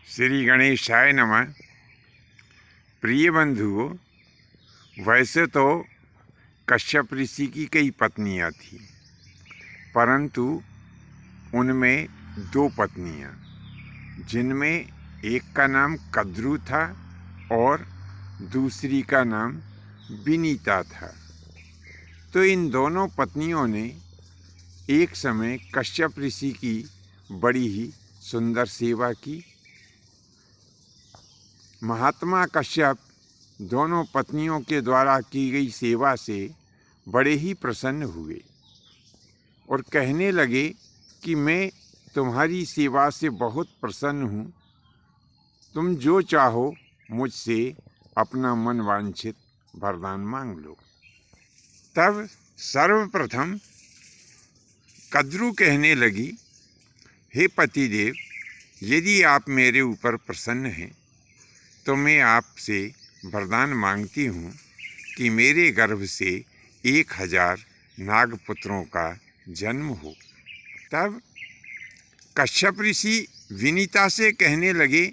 श्री गणेशाय नमः। प्रिय बंधुओं, वैसे तो कश्यप ऋषि की कई पत्नियां थीं, परंतु उनमें दो पत्नियां, जिनमें एक का नाम कद्रु था और दूसरी का नाम विनीता था। तो इन दोनों पत्नियों ने एक समय कश्यप ऋषि की बड़ी ही सुंदर सेवा की। महात्मा कश्यप दोनों पत्नियों के द्वारा की गई सेवा से बड़े ही प्रसन्न हुए और कहने लगे कि मैं तुम्हारी सेवा से बहुत प्रसन्न हूँ, तुम जो चाहो मुझसे अपना मन वांछित वरदान मांग लो। तब सर्वप्रथम कद्रु कहने लगी, हे पतिदेव, यदि आप मेरे ऊपर प्रसन्न हैं तो मैं आपसे वरदान मांगती हूँ कि मेरे गर्भ से 1000 नागपुत्रों का जन्म हो। तब कश्यप ऋषि विनीता से कहने लगे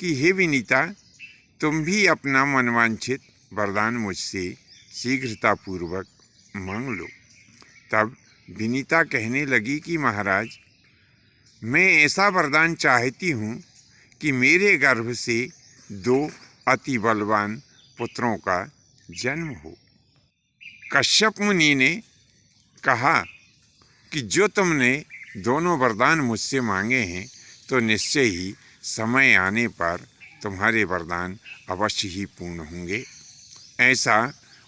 कि हे विनीता, तुम भी अपना मनवांछित वरदान मुझसे शीघ्रतापूर्वक मांग लो। तब विनीता कहने लगी कि महाराज, मैं ऐसा वरदान चाहती हूँ कि मेरे गर्भ से 2 अति बलवान पुत्रों का जन्म हो। कश्यप मुनि ने कहा कि जो तुमने दोनों वरदान मुझसे मांगे हैं तो निश्चय ही समय आने पर तुम्हारे वरदान अवश्य ही पूर्ण होंगे। ऐसा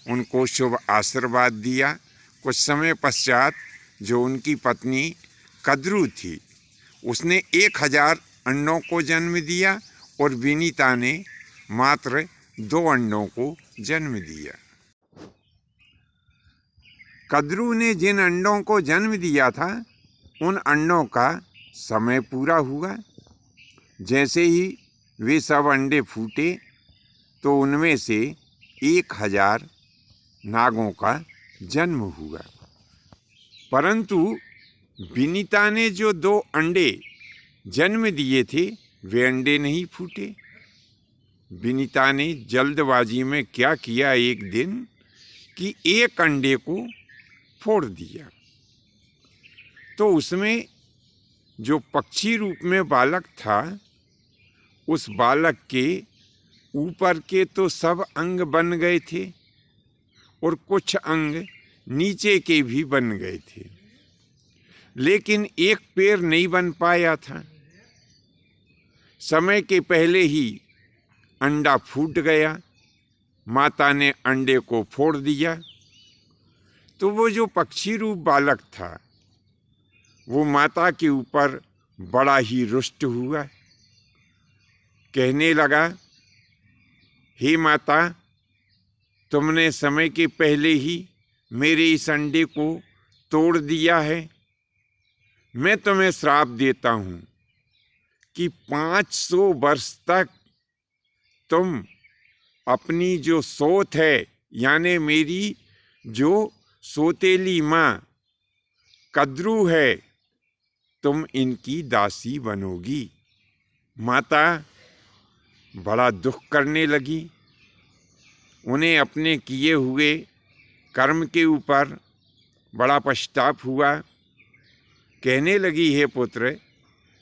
उनको शुभ आशीर्वाद दिया। कुछ समय पश्चात जो उनकी पत्नी कद्रु थी, उसने 1000 अंडों को जन्म दिया और विनीता ने मात्र 2 अंडों को जन्म दिया। कद्रु ने जिन अंडों को जन्म दिया था, उन अंडों का समय पूरा हुआ। जैसे ही वे सब अंडे फूटे तो उनमें से 1000 नागों का जन्म हुआ। परंतु विनीता ने जो 2 अंडे जन्म दिए थे, वे अंडे नहीं फूटे। विनीता ने जल्दबाजी में क्या किया एक दिन कि एक अंडे को फोड़ दिया। तो उसमें जो पक्षी रूप में बालक था, उस बालक के ऊपर के तो सब अंग बन गए थे और कुछ अंग नीचे के भी बन गए थे, लेकिन एक पैर नहीं बन पाया था। समय के पहले ही अंडा फूट गया। माता ने अंडे को फोड़ दिया तो वो जो पक्षी रूप बालक था, वो माता के ऊपर बड़ा ही रुष्ट हुआ। कहने लगा, हे माता, तुमने समय के पहले ही मेरे इस अंडे को तोड़ दिया है। मैं तुम्हें श्राप देता हूँ कि 500 वर्ष तक तुम अपनी जो सोत है, यानी मेरी जो सोतेली माँ कद्रु है, तुम इनकी दासी बनोगी। माता बड़ा दुख करने लगी। उन्हें अपने किए हुए कर्म के ऊपर बड़ा पश्चाताप हुआ। कहने लगी, हे पुत्र,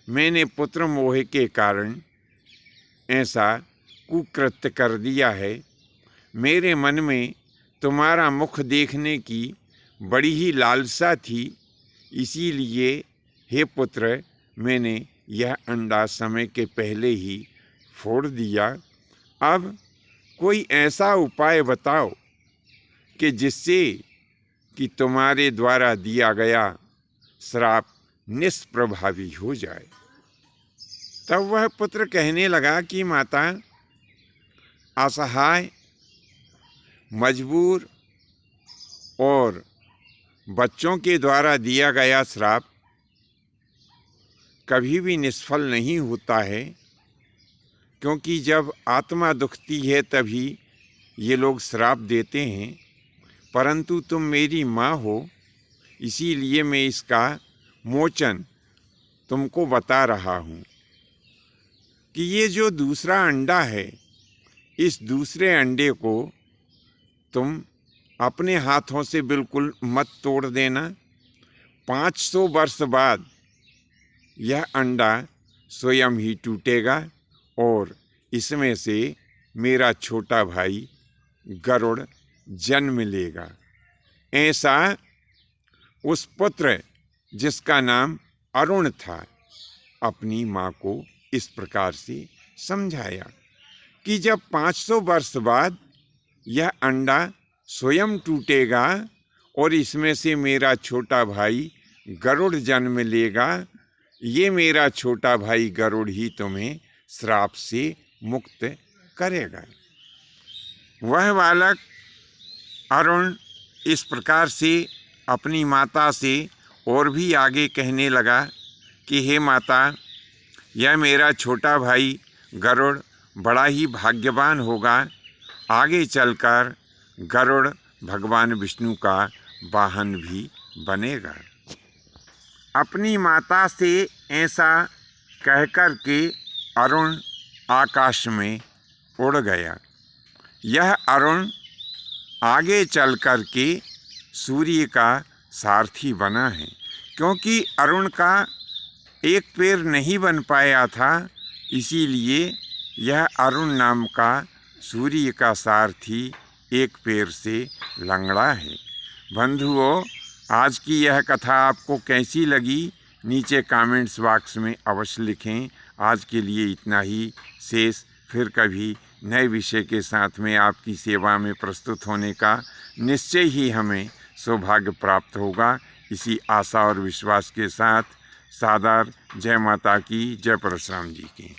मैंने पुत्र मोह के कारण ऐसा कुकृत्य कर दिया है। मेरे मन में तुम्हारा मुख देखने की बड़ी ही लालसा थी, इसीलिए हे पुत्र, मैंने यह अंडा समय के पहले ही फोड़ दिया। अब कोई ऐसा उपाय बताओ कि जिससे कि तुम्हारे द्वारा दिया गया श्राप निष्प्रभावी हो जाए। तब वह पुत्र कहने लगा कि माता, असहाय, मजबूर और बच्चों के द्वारा दिया गया श्राप कभी भी निष्फल नहीं होता है, क्योंकि जब आत्मा दुखती है तभी ये लोग श्राप देते हैं। परंतु तुम मेरी माँ हो, इसीलिए मैं इसका मोचन तुमको बता रहा हूँ। कि ये जो दूसरा अंडा है, इस दूसरे अंडे को तुम अपने हाथों से बिल्कुल मत तोड़ देना। 500 वर्ष बाद यह अंडा स्वयं ही टूटेगा और इसमें से मेरा छोटा भाई गरुड़ जन्म लेगा। ऐसा उस पुत्र, जिसका नाम अरुण था, अपनी माँ को इस प्रकार से समझाया कि जब 500 वर्ष बाद यह अंडा स्वयं टूटेगा और इसमें से मेरा छोटा भाई गरुड़ जन्म लेगा, ये मेरा छोटा भाई गरुड़ ही तुम्हें श्राप से मुक्त करेगा। वह बालक अरुण इस प्रकार से अपनी माता से और भी आगे कहने लगा कि हे माता, यह मेरा छोटा भाई गरुड़ बड़ा ही भाग्यवान होगा। आगे चलकर गरुड़ भगवान विष्णु का वाहन भी बनेगा। अपनी माता से ऐसा कहकर के अरुण आकाश में उड़ गया। यह अरुण आगे चल कर के सूर्य का सारथी बना है, क्योंकि अरुण का एक पैर नहीं बन पाया था, इसीलिए यह अरुण नाम का सूर्य का सारथी एक पैर से लंगड़ा है। बंधुओं, आज की यह कथा आपको कैसी लगी, नीचे कमेंट्स बॉक्स में अवश्य लिखें। आज के लिए इतना ही। शेष फिर कभी नए विषय के साथ में आपकी सेवा में प्रस्तुत होने का निश्चय ही हमें सौभाग्य प्राप्त होगा। इसी आशा और विश्वास के साथ सादर जय माता की, जय परशुराम जी की।